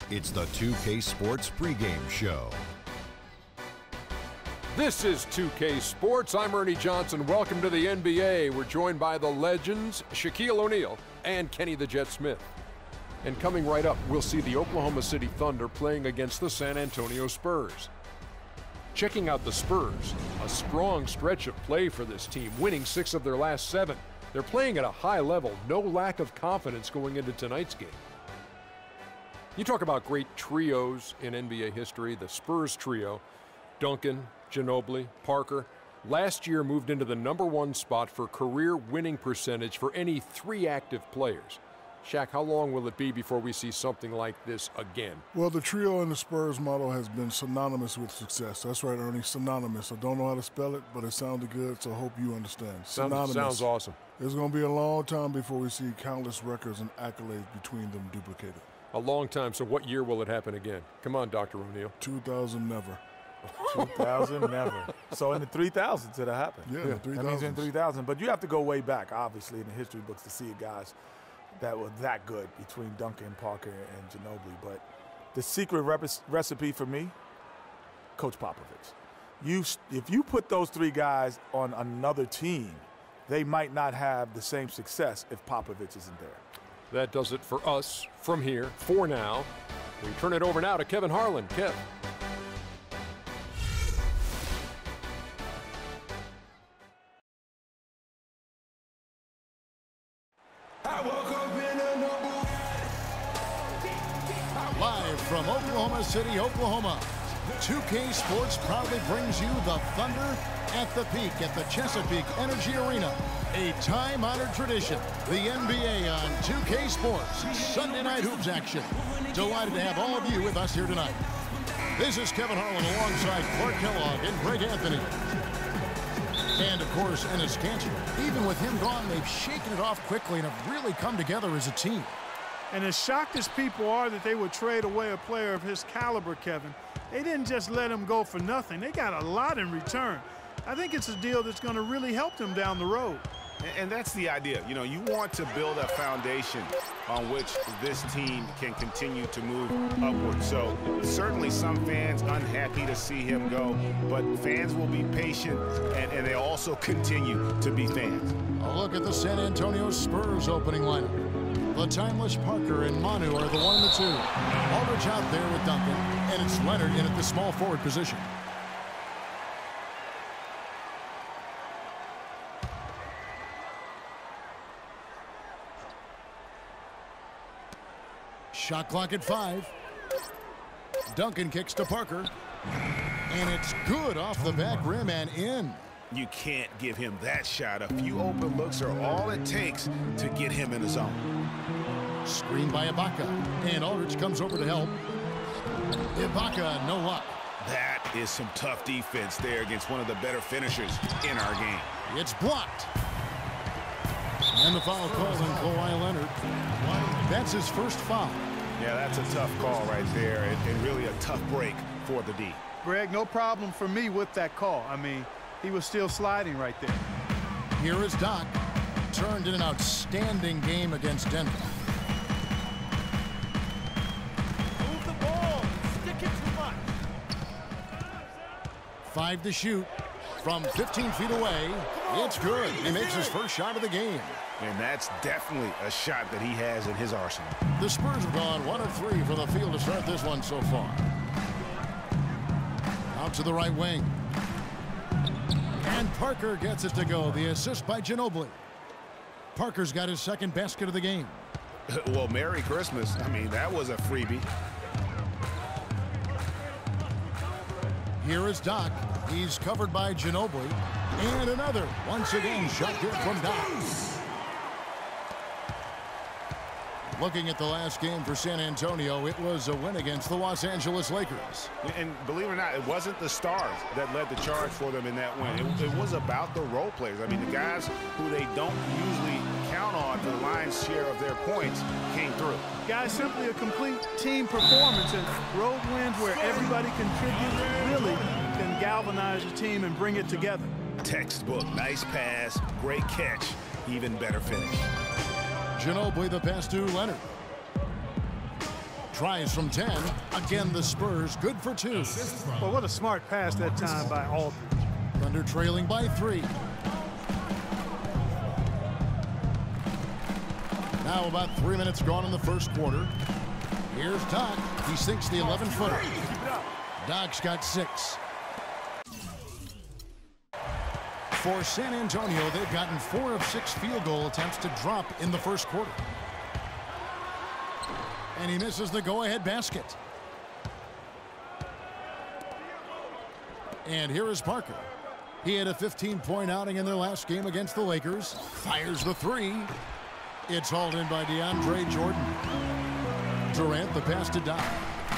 It's the 2K Sports pregame show. This is 2K Sports. I'm Ernie Johnson. Welcome to the NBA. We're joined by the legends Shaquille O'Neal and Kenny the Jet Smith. And coming right up, we'll see the Oklahoma City Thunder playing against the San Antonio Spurs. Checking out the Spurs, a strong stretch of play for this team, winning 6 of their last 7. They're playing at a high level, no lack of confidence going into tonight's game. You talk about great trios in NBA history, the Spurs trio, Duncan, Ginobili, Parker, last year moved into the #1 spot for career winning percentage for any 3 active players. Shaq, how long will it be before we see something like this again? Well, the trio in the Spurs model has been synonymous with success. That's right, Ernie, synonymous. I don't know how to spell it, but it sounded good, so I hope you understand. Synonymous. Sounds awesome. It's going to be a long time before we see countless records and accolades between them duplicated. A long time, so what year will it happen again? Come on, Dr. O'Neal. 2000, never. 2000, never. So in the 3000s it'll happen. Yeah, the 3000s. That means in 3000. But you have to go way back, obviously, in the history books to see guys that were that good between Duncan, Parker, and Ginobili. But the secret recipe for me, Coach Popovich. If you put those 3 guys on another team, they might not have the same success if Popovich isn't there. That does it for us from here, for now. We turn it over now to Kevin Harlan. Kev. Live from Oklahoma City, Oklahoma, 2K Sports proudly brings you the Thunder at the peak at the Chesapeake Energy Arena. A time-honored tradition, the NBA on 2K Sports, Sunday Night Hoops action. Delighted to have all of you with us here tonight. This is Kevin Harlan alongside Clark Kellogg and Greg Anthony. And, of course, Enes Kanter. Even with him gone, they've shaken it off quickly and have really come together as a team. And as shocked as people are that they would trade away a player of his caliber, Kevin, they didn't just let him go for nothing. They got a lot in return. I think it's a deal that's going to really help them down the road. And that's the idea. You know, you want to build a foundation on which this team can continue to move upward. So certainly some fans unhappy to see him go, but fans will be patient, and they also continue to be fans. A look at the San Antonio Spurs opening lineup. The timeless Parker and Manu are the 1 and the 2. Aldridge out there with Duncan, and it's Leonard in at the small forward position. Shot clock at 5. Duncan kicks to Parker. And it's good off the back rim and in. You can't give him that shot. A few open looks are all it takes to get him in the zone. Screen by Ibaka. And Aldridge comes over to help. Ibaka, no luck. That is some tough defense there against one of the better finishers in our game. It's blocked. And the foul called on Kawhi Leonard. That's his first foul. Yeah, that's a tough call right there, and really a tough break for the D. Greg, no problem for me with that call. I mean, he was still sliding right there. Here is Doc. Turned in an outstanding game against Denver. Move the ball. Stick it too much. 5 to shoot. From 15 feet away, it's good. He makes his first shot of the game. And that's definitely a shot that he has in his arsenal. The Spurs have gone 1 of 3 from the field to start this one so far. Out to the right wing. And Parker gets it to go. The assist by Ginobili. Parker's got his second basket of the game. Well, Merry Christmas. I mean, that was a freebie. Here is Doc. He's covered by Ginobili. And another. Once again, shot good from Doc. Looking at the last game for San Antonio, it was a win against the Los Angeles Lakers. And believe it or not, it wasn't the stars that led the charge for them in that win. It was about the role players. I mean, the guys who they don't usually count on for the lion's share of their points came through. Guys, simply a complete team performance, and road wins where everybody contributes really can galvanize a team and bring it together. Textbook, nice pass, great catch, even better finish. Ginobili the pass to Leonard. Tries from 10. Again, the Spurs good for 2. Well, what a smart pass that time by Aldridge. Thunder trailing by 3. Now about 3 minutes gone in the first quarter. Here's Doc. He sinks the 11-footer. Doc's got 6. For San Antonio, they've gotten 4 of 6 field goal attempts to drop in the first quarter. And he misses the go-ahead basket. And here is Parker. He had a 15-point outing in their last game against the Lakers. Fires the 3. It's hauled in by DeAndre Jordan. Durant, the pass to Doc.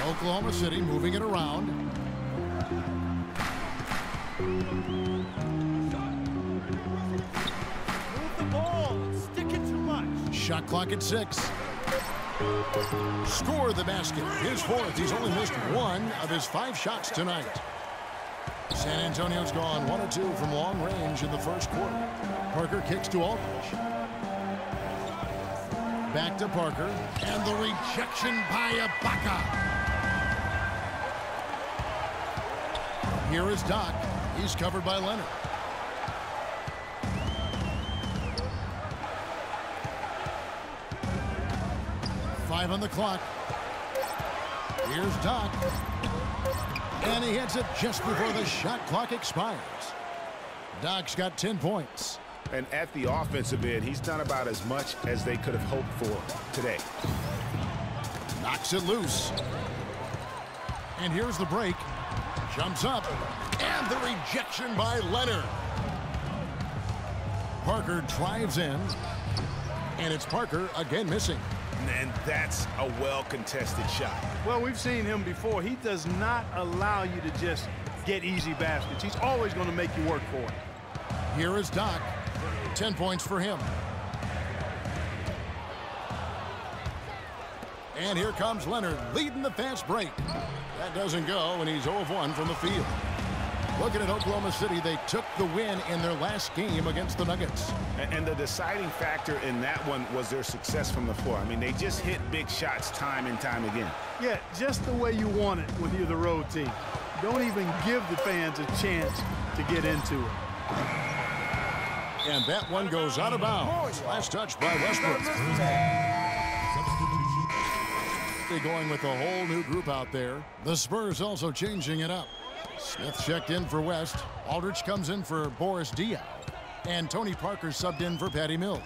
Oklahoma City moving it around. Move the ball. Stick it too much. Shot clock at 6. Score the basket. His 4th. He's only missed 1 of his 5 shots tonight. San Antonio's gone 1 of 2 from long range in the first quarter. Parker kicks to Aldridge. Back to Parker. And the rejection by Ibaka. Here is Doc. He's covered by Leonard. Five on the clock. Here's Doc. And he hits it just before the shot clock expires. Doc's got 10 points. And at the offensive end, he's done about as much as they could have hoped for today. Knocks it loose. And here's the break. Jumps up. And the rejection by Leonard. Parker drives in. And it's Parker again missing. And that's a well-contested shot. Well, we've seen him before. He does not allow you to just get easy baskets. He's always going to make you work for it. Here is Doc. 10 points for him. And here comes Leonard leading the fast break. That doesn't go, and he's 0 of 1 from the field. Looking at Oklahoma City, they took the win in their last game against the Nuggets. And the deciding factor in that one was their success from the floor. I mean, they just hit big shots time and time again. Yeah, just the way you want it when you're the road team. Don't even give the fans a chance to get into it. And that one goes out of bounds. Last touch by Westbrook. They're going with a whole new group out there. The Spurs also changing it up. Smith checked in for West. Aldridge comes in for Boris Diaw. And Tony Parker subbed in for Patty Mills.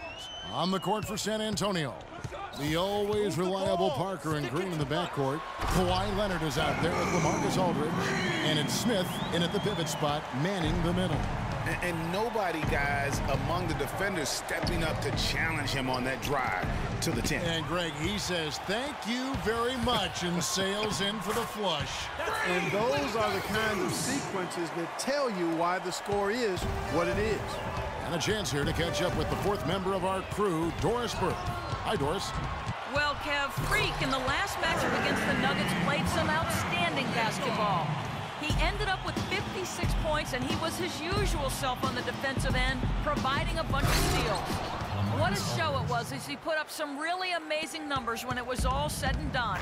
On the court for San Antonio, the always reliable Parker and Green in the backcourt. Kawhi Leonard is out there with LaMarcus Aldridge. And it's Smith in at the pivot spot, manning the middle. And nobody, guys, among the defenders stepping up to challenge him on that drive to the 10. And Greg, he says, thank you very much, and sails in for the flush. And those are the kinds of sequences that tell you why the score is what it is. And a chance here to catch up with the 4th member of our crew, Doris Burke. Hi, Doris. Well, Kev, Freak in the last matchup against the Nuggets played some outstanding basketball. He ended up with 56 points, and he was his usual self on the defensive end, providing a bunch of steals. What a show it was as he put up some really amazing numbers when it was all said and done.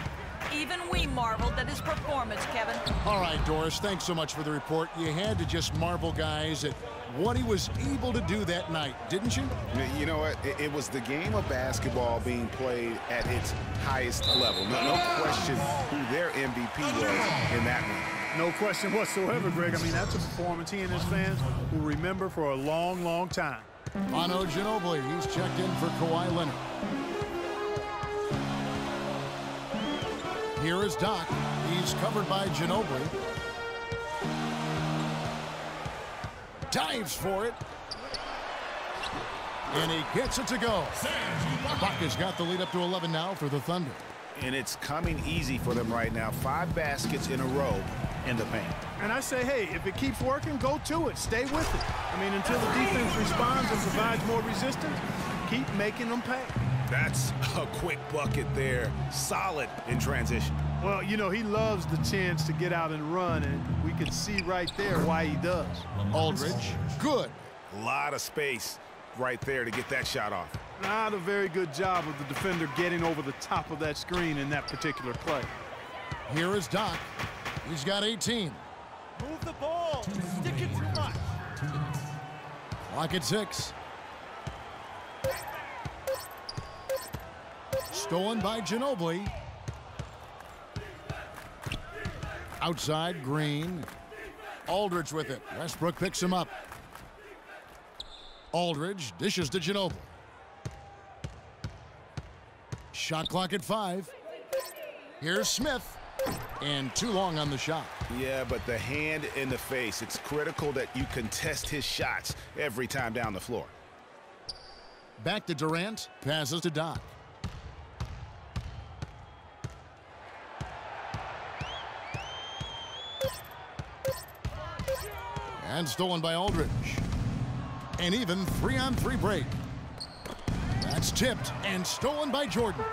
Even we marveled at his performance, Kevin. All right, Doris, thanks so much for the report. You had to just marvel, guys, at what he was able to do that night, didn't you? You know what? It was the game of basketball being played at its highest level. No question who their MVP was in that one. No question whatsoever, Greg. I mean, that's a performance he and his fans will remember for a long, long time. Manu Ginobili, he's checked in for Kawhi Leonard. Here is Doc. He's covered by Ginobili. Dives for it. And he gets it to go. Ibaka's got the lead up to 11 now for the Thunder. And it's coming easy for them right now. 5 baskets in a row in the paint. And I say, hey, if it keeps working, go to it. Stay with it. I mean, until the defense responds and provides more resistance, keep making them pay. That's a quick bucket there. Solid in transition. Well, you know, he loves the chance to get out and run, and we can see right there why he does. Aldridge, good. A lot of space right there to get that shot off. Not a very good job of the defender getting over the top of that screen in that particular play. Here is Doc. He's got 18. Move the ball. Stick it too much. Clock at 6. Stolen by Ginobili. Outside, Green. Aldridge with it. Westbrook picks him up. Aldridge dishes to Ginobili. Shot clock at 5. Here's Smith. And too long on the shot. Yeah, but the hand in the face. It's critical that you contest his shots every time down the floor. Back to Durant. Passes to Doc. And stolen by Aldridge. An even 3-on-3 break. That's tipped and stolen by Jordan.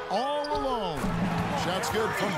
All alone. Shot's good from